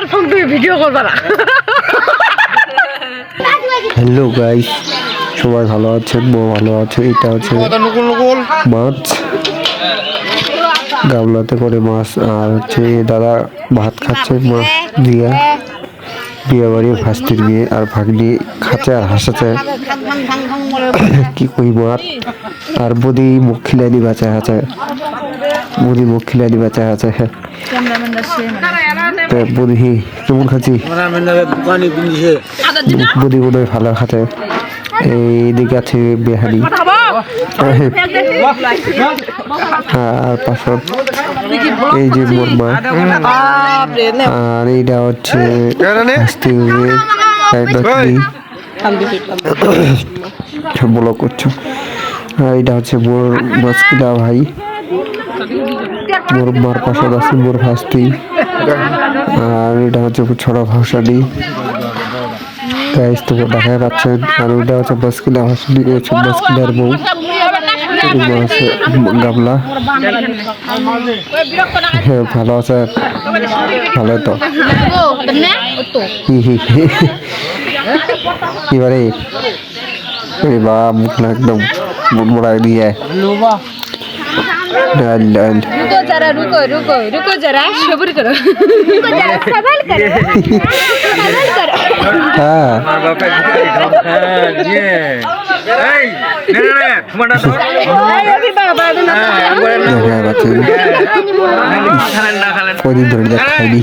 Phone দিয়ে video করবা না। হ্যালো গাইস, সবাই ভালো আছেন? বউ ভালো আছে। এটা হচ্ছে মাছ, গামলাতে করে মাছ। আর হচ্ছে দাদা ভাত খাচ্ছে মাছ দিয়া, বিয়ে বাড়ি ফাস্তির বিয়ে। আর ভাগ্নি খাচ্ছে আর হাসাচ্ছে, কি কইব। আর বদি মুখ খিলাইনি বাঁচা আছে, বদি মুখ খিলাইনি বাঁচা আছে। বদি কেমন খাচ্ছি? বদি বোধ হয় ভালো খাচ্ছে। এইদিকে আছে বেহারি, আর পাশত এই যে মোর মা। আর এইটা হচ্ছে বলো করছো। আর এটা হচ্ছে মোর মাসকিলা ভাই, মোর মার পাশত আছে মোর ভাস্তি। আর এটা হচ্ছে ছোট ভাষালি গাইস, তো দেখাই পাচ্ছেন। আর ওইটা হচ্ছে বাসকিলা ভাষালি, বাসকিলার বউ আছে গামলা। হ্যাঁ ভালো আছে, ভালো তো। এবারে বা মুখ না একদম মুড়মুড়াই দিয়ে। रुको जरा, रुको रुको रुको जरा, सब्र करो। रुको जरा, सवाल करो, सवाल करो। हाँ अभी बाबा ना কদিন ধরে খাইনি।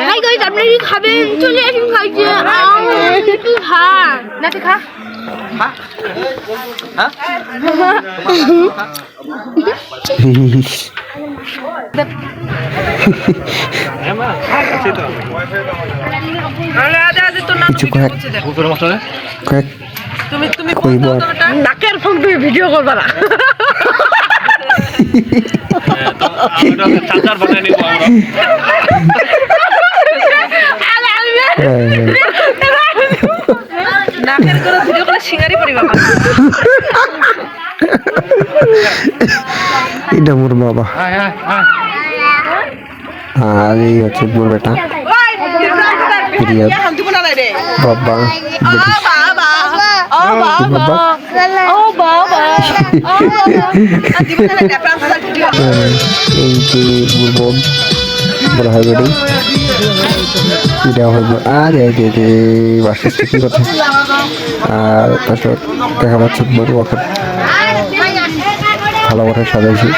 হাই গাইস, আপনারা কি খাবেন? চলে আসুন খাইতে। একটু খা না, তুই খা। নাকের ফোন দিয়ে ভিডিও করবা না। নাকের করে ভিডিও করে সিঙ্গারি পরিবা। এটা মোর বাবা, আর এই হচ্ছে মোর বেটা বাবা। এই যে মোর বোন, বলা হয় বেটি। এটা হইব আর বাসার কি কথা। আর তারপর দেখা পাচ্ছে মোর ওখানে ভালো কথা সাজাইছি।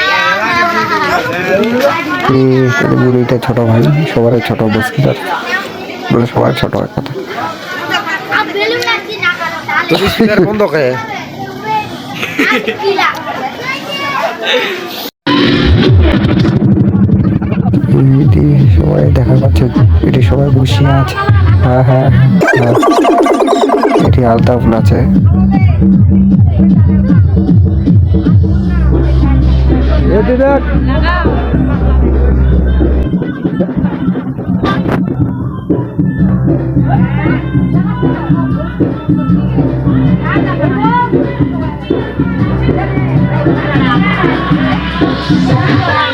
বুড়িটা ছোট ভাই, সবার ছোট মুশকিল, বলে সবার ছোট এক কথা। সবাই দেখা পাচ্ছে, এটি সবাই বসিয়ে আছে। হ্যাঁ হ্যাঁ হ্যাঁ, এটি আলতা ফুল আছে। Thank you.